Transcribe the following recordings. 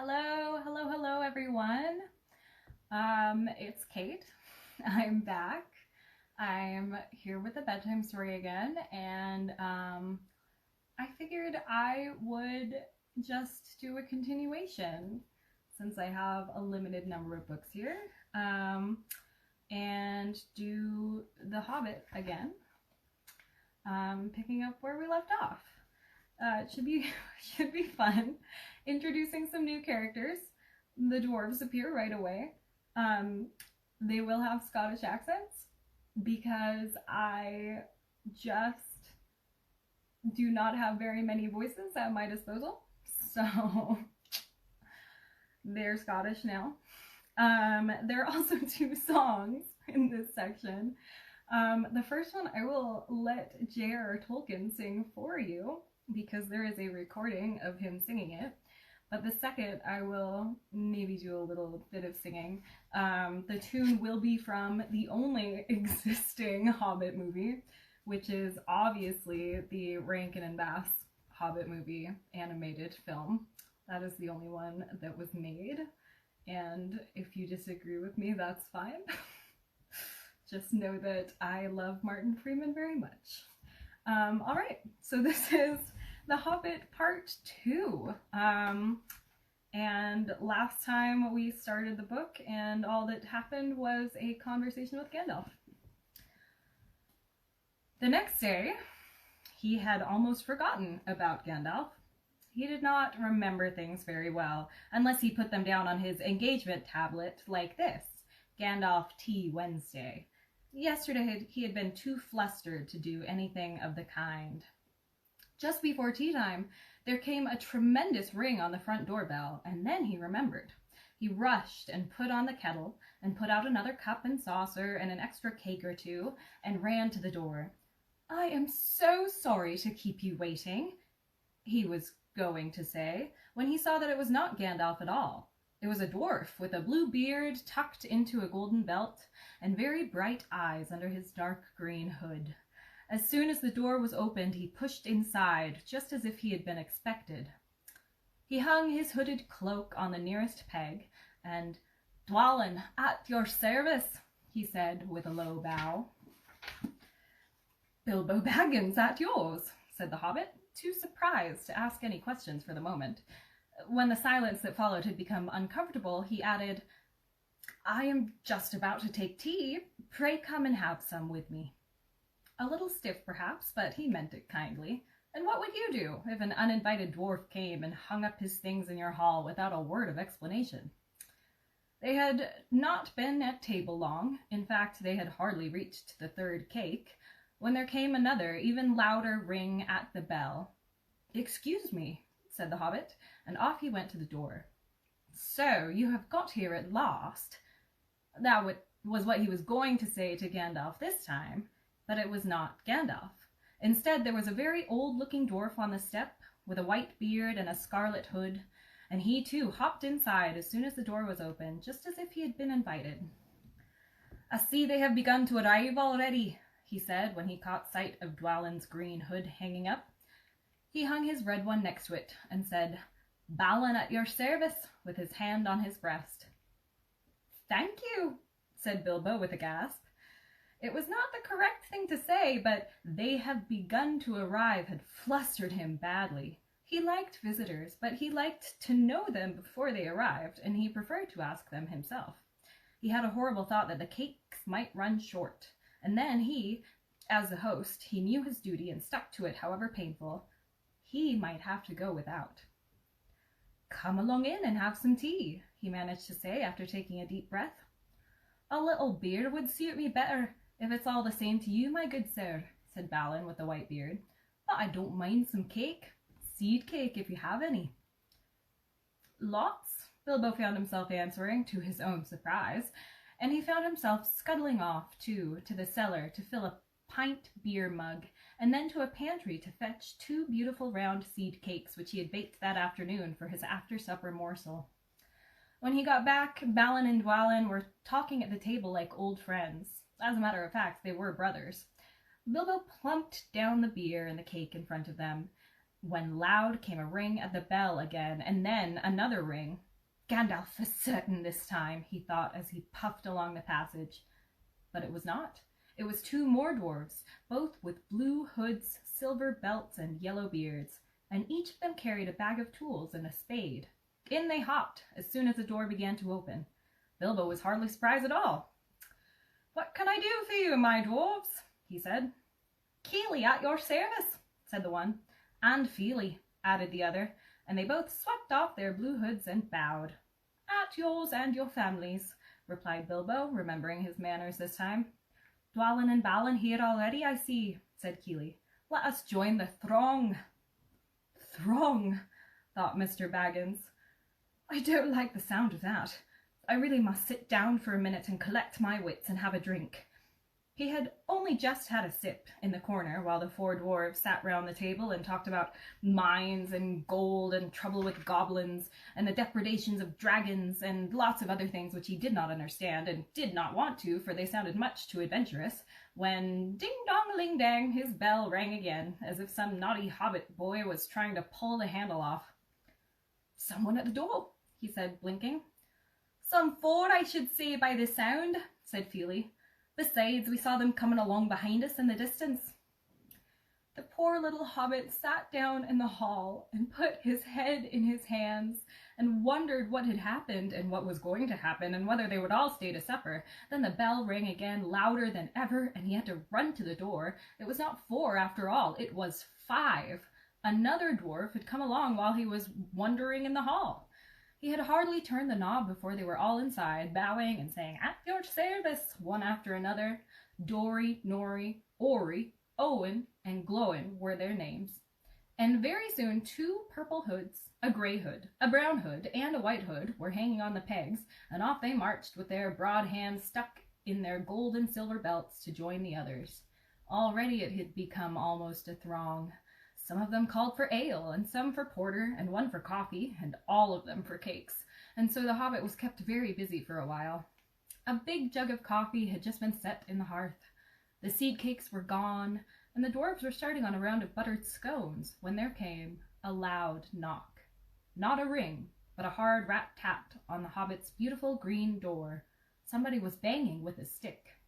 Hello, everyone. It's Kate. I'm back. I'm here with a bedtime story again, and I figured I would just do a continuation since I have a limited number of books here, and do The Hobbit again, picking up where we left off. It should be should be fun. Introducing some new characters. The dwarves appear right away. They will have Scottish accents because I just do not have very many voices at my disposal. So they're Scottish now. There are also two songs in this section. The first one I will let J.R.R. Tolkien sing for you because there is a recording of him singing it. But the second, I will maybe do a little bit of singing. The tune will be from the only existing Hobbit movie, which is obviously the Rankin and Bass Hobbit movie animated film. That is the only one that was made. And if you disagree with me, that's fine. Just know that I love Martin Freeman very much. All right, so this is The Hobbit Part 2. And last time we started the book and all that happened was a conversation with Gandalf. The next day, he had almost forgotten about Gandalf. He did not remember things very well, unless he put them down on his engagement tablet like this, Gandalf Tea Wednesday. Yesterday he had been too flustered to do anything of the kind. Just before tea time, there came a tremendous ring on the front doorbell, and then he remembered. He rushed and put on the kettle, and put out another cup and saucer and an extra cake or two, and ran to the door. "I am so sorry to keep you waiting," he was going to say, when he saw that it was not Gandalf at all. It was a dwarf with a blue beard tucked into a golden belt, and very bright eyes under his dark green hood. As soon as the door was opened, he pushed inside, just as if he had been expected. He hung his hooded cloak on the nearest peg, and "Dwalin, at your service," he said with a low bow. "Bilbo Baggins at yours," said the hobbit, too surprised to ask any questions for the moment. When the silence that followed had become uncomfortable, he added, "I am just about to take tea. Pray come and have some with me." A little stiff, perhaps, but he meant it kindly. And what would you do if an uninvited dwarf came and hung up his things in your hall without a word of explanation? They had not been at table long. In fact, they had hardly reached the third cake, when there came another, even louder ring at the bell. "Excuse me," said the hobbit, and off he went to the door. "So you have got here at last." That was what he was going to say to Gandalf this time, but it was not Gandalf. Instead, there was a very old-looking dwarf on the step, with a white beard and a scarlet hood, and he too hopped inside as soon as the door was open, just as if he had been invited. "I see they have begun to arrive already," he said when he caught sight of Dwalin's green hood hanging up. He hung his red one next to it and said, "Balin at your service," with his hand on his breast. "Thank you," said Bilbo with a gasp. It was not the correct thing to say, but "they have begun to arrive" had flustered him badly. He liked visitors, but he liked to know them before they arrived, and he preferred to ask them himself. He had a horrible thought that the cakes might run short, and then he, as the host, he knew his duty and stuck to it, however painful. He might have to go without. "Come along in and have some tea," he managed to say after taking a deep breath. "A little beer would suit me better, if it's all the same to you, my good sir," said Balin with the white beard. "But I don't mind some cake. Seed cake, if you have any." "Lots," Bilbo found himself answering, to his own surprise, and he found himself scuttling off, too, to the cellar to fill a pint beer mug, and then to a pantry to fetch 2 beautiful round seed cakes which he had baked that afternoon for his after-supper morsel. When he got back, Balin and Dwalin were talking at the table like old friends. As a matter of fact, they were brothers. Bilbo plumped down the beer and the cake in front of them, when loud came a ring at the bell again, and then another ring. Gandalf for certain this time, he thought as he puffed along the passage. But it was not. It was 2 more dwarves, both with blue hoods, silver belts, and yellow beards, and each of them carried a bag of tools and a spade. In they hopped as soon as the door began to open. Bilbo was hardly surprised at all. "What can I do for you, my dwarves?" he said. "Keely at your service," said the one. "And Feely," added the other, and they both swept off their blue hoods and bowed. "At yours and your families," replied Bilbo, remembering his manners this time. "Dwalin and Balin here already, I see," said Keely. "Let us join the throng." "Throng," thought Mr. Baggins. "I don't like the sound of that. I really must sit down for a minute and collect my wits and have a drink." He had only just had a sip in the corner while the 4 dwarves sat round the table and talked about mines and gold and trouble with goblins and the depredations of dragons and lots of other things which he did not understand and did not want to, for they sounded much too adventurous, when ding-dong-a-ling-dang, his bell rang again, as if some naughty hobbit boy was trying to pull the handle off. "Someone at the door," he said, blinking. "Some 4, I should say, by the sound," said Feely. "Besides, we saw them coming along behind us in the distance." The poor little hobbit sat down in the hall and put his head in his hands and wondered what had happened and what was going to happen and whether they would all stay to supper. Then the bell rang again, louder than ever, and he had to run to the door. It was not 4 after all, it was 5. Another dwarf had come along while he was wandering in the hall. He had hardly turned the knob before they were all inside, bowing and saying, "At your service," one after another. Dory, Nori, Ori, Owen, and Glóin were their names. And very soon 2 purple hoods, a grey hood, a brown hood, and a white hood were hanging on the pegs, and off they marched with their broad hands stuck in their gold and silver belts to join the others. Already it had become almost a throng. Some of them called for ale, and some for porter, and one for coffee, and all of them for cakes, and so the hobbit was kept very busy for a while. A big jug of coffee had just been set in the hearth. The seed cakes were gone, and the dwarves were starting on a round of buttered scones, when there came a loud knock. Not a ring, but a hard rat-tat on the hobbit's beautiful green door. Somebody was banging with a stick.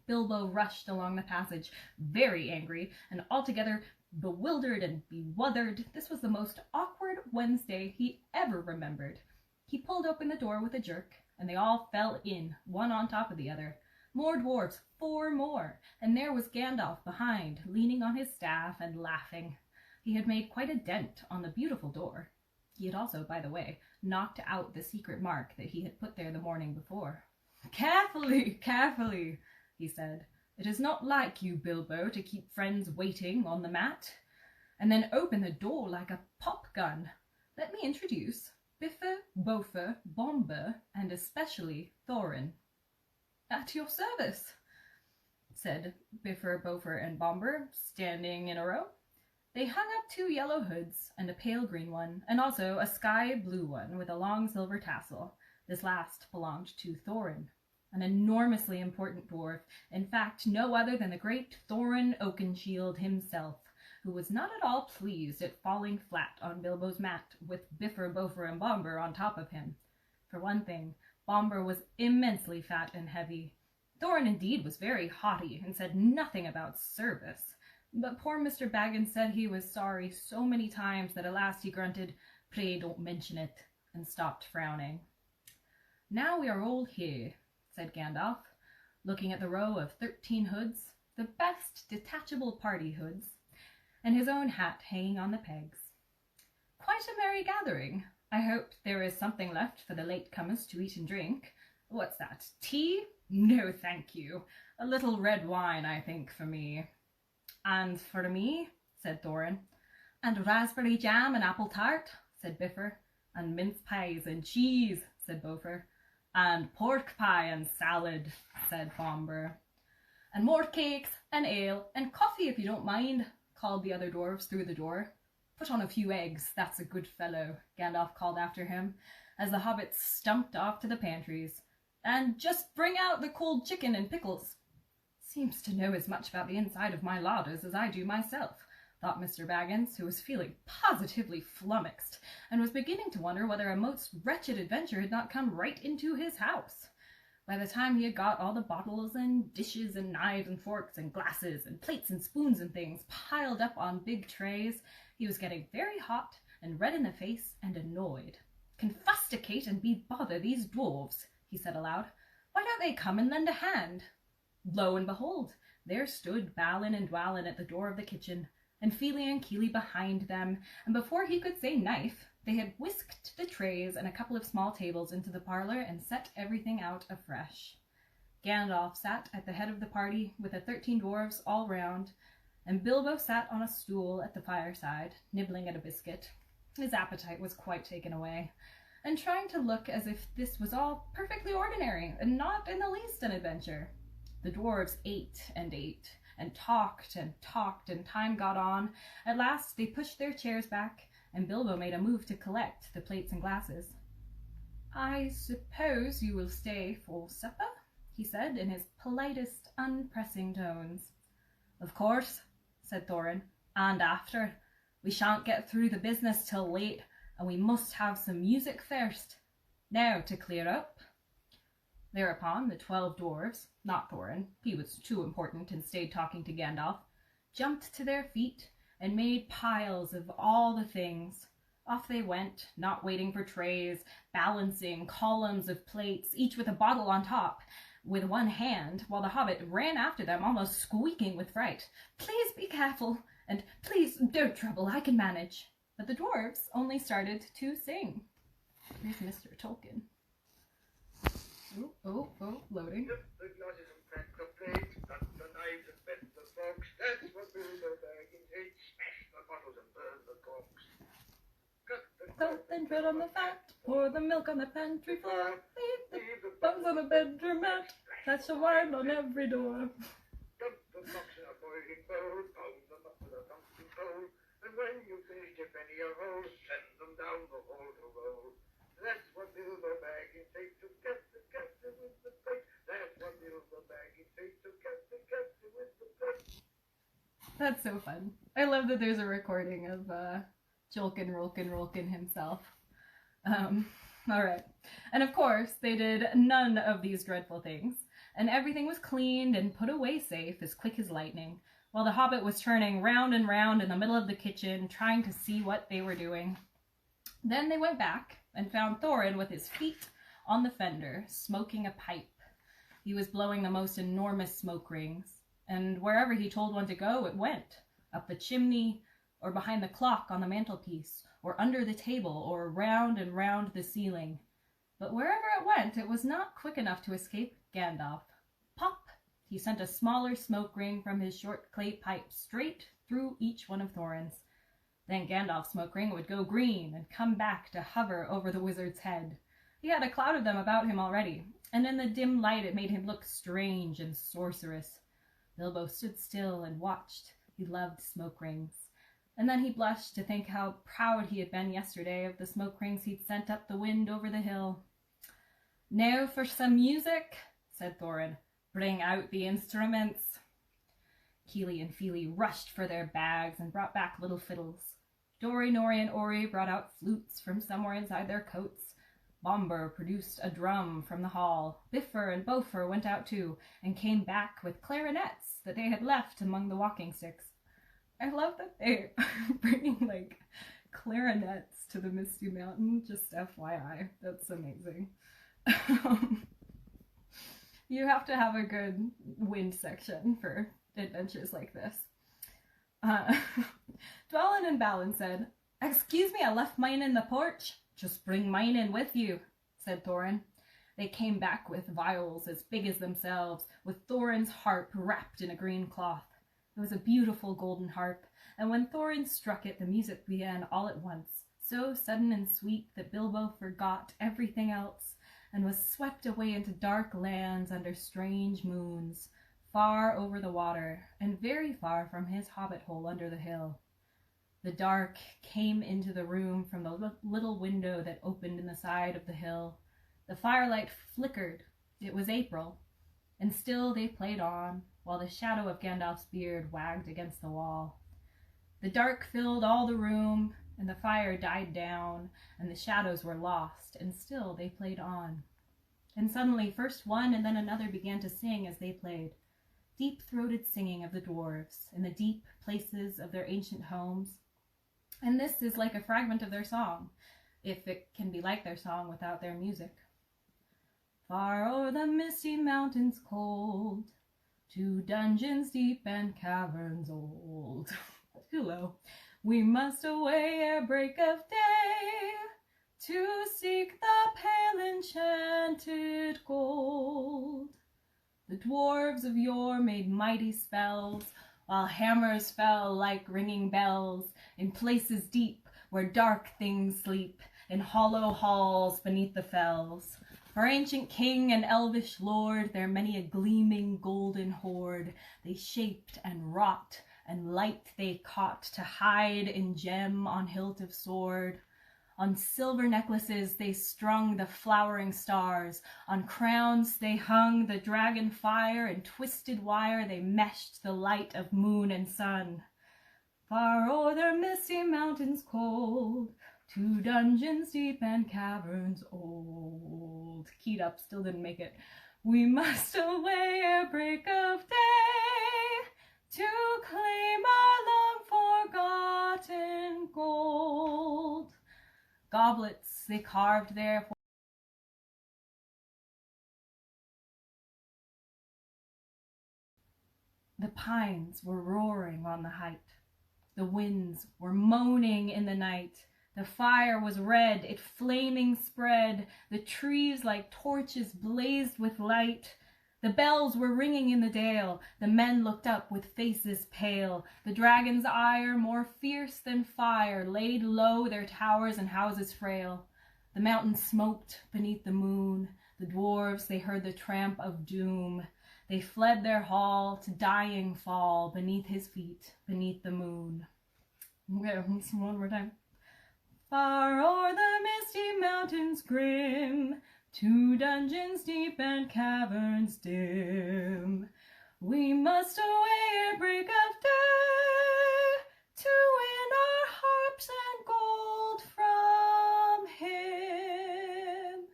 Bilbo rushed along the passage, very angry, and altogether bewildered and bewuthered. This was the most awkward Wednesday he ever remembered. He pulled open the door with a jerk, and they all fell in, one on top of the other. More dwarves, 4 more, and there was Gandalf behind, leaning on his staff and laughing. He had made quite a dent on the beautiful door. He had also, by the way, knocked out the secret mark that he had put there the morning before. "Carefully, carefully," he said. "It is not like you, Bilbo, to keep friends waiting on the mat. And then open the door like a pop-gun. Let me introduce Bifur, Bofer, Bomber, and especially Thorin." "At your service," said Bifur, Bofer, and Bomber, standing in a row. They hung up 2 yellow hoods and a pale green one, and also a sky blue one with a long silver tassel. This last belonged to Thorin, an enormously important dwarf, in fact no other than the great Thorin Oakenshield himself, who was not at all pleased at falling flat on Bilbo's mat with Bifur, Bofer, and Bomber on top of him. For one thing, Bomber was immensely fat and heavy. Thorin indeed was very haughty and said nothing about service, but poor Mr. Baggins said he was sorry so many times that at last he grunted, "Pray don't mention it," and stopped frowning. "Now we are all here," said Gandalf, looking at the row of 13 hoods, the best detachable party hoods, and his own hat hanging on the pegs. "Quite a merry gathering. I hope there is something left for the late-comers to eat and drink. What's that, tea? No, thank you. A little red wine, I think, for me." "And for me," said Thorin. "And raspberry jam and apple tart," said Bifur. "And mince pies and cheese," said Bofer. "And pork pie and salad," said Bomber. "And more cakes and ale and coffee if you don't mind," called the other dwarves through the door. "Put on a few eggs, that's a good fellow," Gandalf called after him, as the hobbits stumped off to the pantries. "And just bring out the cold chicken and pickles." "Seems to know as much about the inside of my larders as I do myself," thought Mr. Baggins, who was feeling positively flummoxed, and was beginning to wonder whether a most wretched adventure had not come right into his house. By the time he had got all the bottles and dishes and knives and forks and glasses and plates and spoons and things piled up on big trays, he was getting very hot and red in the face and annoyed. "Confusticate and be bother these dwarfs," he said aloud. "Why don't they come and lend a hand?" Lo and behold, there stood Balin and Dwalin at the door of the kitchen, and Fili and Kili behind them, and before he could say knife, they had whisked the trays and a couple of small tables into the parlor and set everything out afresh. Gandalf sat at the head of the party with the 13 dwarfs all round, and Bilbo sat on a stool at the fireside, nibbling at a biscuit. His appetite was quite taken away, and trying to look as if this was all perfectly ordinary and not in the least an adventure. The dwarfs ate, and talked, and time got on. At last they pushed their chairs back, and Bilbo made a move to collect the plates and glasses. "I suppose you will stay for supper?" he said in his politest, unpressing tones. "Of course," said Thorin, "and after. We shan't get through the business till late, and we must have some music first. Now to clear up." Thereupon the 12 dwarves, not Thorin, he was too important and stayed talking to Gandalf, jumped to their feet and made piles of all the things. Off they went, not waiting for trays, balancing columns of plates, each with a bottle on top, with one hand, while the hobbit ran after them, almost squeaking with fright. "Please be careful, and please don't trouble, I can manage." But the dwarves only started to sing. Here's Mr. Tolkien. Loading. The glasses and crack the plates, cut the knives and bend the forks. That's what Bilbo Baggins hates. Smash the bottles and burn the corks. Cut the Salt and bread on the fat, pour the milk on the pantry floor, leave the bugs on the bedroom mat, catch the wine on every door. Dump the box in a boiling bowl, pound them up with a thumping pole, and when you finish, if any are whole, send them down the hole to roll. That's what Bilbo Baggins hates, to get the captain with the plate. That's what Bilbo Baggins hates, to get the captain with the plate. That's so fun. I love that there's a recording of Jolkin Rolkin himself. Alright. And of course, they did none of these dreadful things, and everything was cleaned and put away safe as quick as lightning, while the hobbit was turning round and round in the middle of the kitchen, trying to see what they were doing. Then they went back and found Thorin with his feet on the fender, smoking a pipe. He was blowing the most enormous smoke rings, and wherever he told one to go, it went, up the chimney, or behind the clock on the mantelpiece, or under the table, or round and round the ceiling. But wherever it went, it was not quick enough to escape Gandalf. Pop! He sent a smaller smoke ring from his short clay pipe straight through each one of Thorin's. Then Gandalf's smoke ring would go green and come back to hover over the wizard's head. He had a cloud of them about him already, and in the dim light it made him look strange and sorcerous. Bilbo stood still and watched. He loved smoke rings. And then he blushed to think how proud he had been yesterday of the smoke rings he'd sent up the wind over the hill. "Now for some music," said Thorin. "Bring out the instruments." Kili and Fili rushed for their bags and brought back little fiddles. Dori, Nori, and Ori brought out flutes from somewhere inside their coats. Bomber produced a drum from the hall. Biffer and Bofer went out too, and came back with clarinets that they had left among the walking sticks. I love that they are bringing, clarinets to the Misty Mountain, just FYI. That's amazing. You have to have a good wind section for adventures like this. Dwalin and Balin said, "Excuse me, I left mine in the porch." "Just bring mine in with you," said Thorin. They came back with vials as big as themselves, with Thorin's harp wrapped in a green cloth. It was a beautiful golden harp, and when Thorin struck it, the music began all at once, so sudden and sweet that Bilbo forgot everything else, and was swept away into dark lands under strange moons, far over the water, and very far from his hobbit hole under the hill. The dark came into the room from the little window that opened in the side of the hill. The firelight flickered. It was April, and still they played on, while the shadow of Gandalf's beard wagged against the wall. The dark filled all the room, and the fire died down, and the shadows were lost, and still they played on. And suddenly first one and then another began to sing as they played, deep-throated singing of the dwarves in the deep places of their ancient homes. And this is like a fragment of their song, if it can be like their song without their music. Far o'er the misty mountains cold, to dungeons deep and caverns old. Too low. We must away ere break of day, to seek the pale enchanted gold. The dwarves of yore made mighty spells, while hammers fell like ringing bells, in places deep where dark things sleep, in hollow halls beneath the fells. For ancient king and elvish lord, their many a gleaming golden hoard, they shaped and wrought, and light they caught to hide in gem on hilt of sword. On silver necklaces they strung the flowering stars, on crowns they hung the dragon fire, and twisted wire they meshed the light of moon and sun. Far o'er the misty mountains cold, to dungeons deep and caverns old. Keyed up, still didn't make it. We must away ere break of day, to claim our long forgotten gold. Goblets they carved there for the pines were roaring on the height. The winds were moaning in the night. The fire was red, it flaming spread. The trees like torches blazed with light. The bells were ringing in the dale. The men looked up with faces pale. The dragon's ire, more fierce than fire, laid low their towers and houses frail. The mountains smoked beneath the moon. The dwarves, they heard the tramp of doom. They fled their hall to dying fall beneath his feet, beneath the moon. Okay, one more time. Far o'er the misty mountains grim, to dungeons deep and caverns dim, we must away ere break of day, to win our harps and gold from him.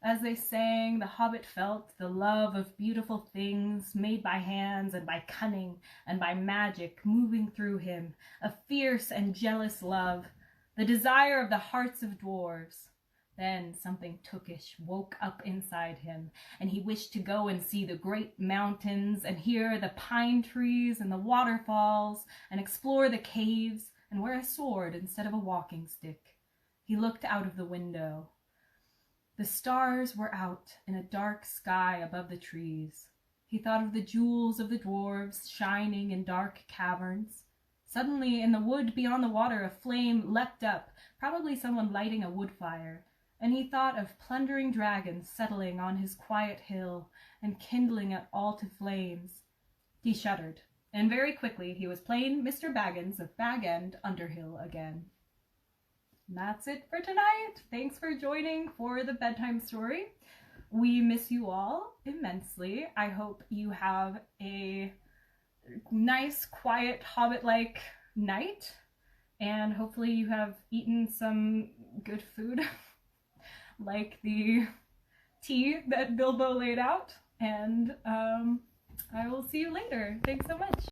As they sang, the hobbit felt the love of beautiful things made by hands and by cunning and by magic moving through him, a fierce and jealous love, the desire of the hearts of dwarves. Then something tookish woke up inside him, and he wished to go and see the great mountains, and hear the pine trees and the waterfalls, and explore the caves, and wear a sword instead of a walking stick. He looked out of the window. The stars were out in a dark sky above the trees. He thought of the jewels of the dwarves shining in dark caverns. Suddenly, in the wood beyond the water, a flame leapt up, probably someone lighting a wood fire, and he thought of plundering dragons settling on his quiet hill and kindling it all to flames. He shuddered, and very quickly he was plain Mr. Baggins of Bag End Underhill again. And that's it for tonight. Thanks for joining for the bedtime story. We miss you all immensely. I hope you have a nice, quiet, Hobbit-like night, and hopefully you have eaten some good food, like the tea that Bilbo laid out, and I will see you later. Thanks so much.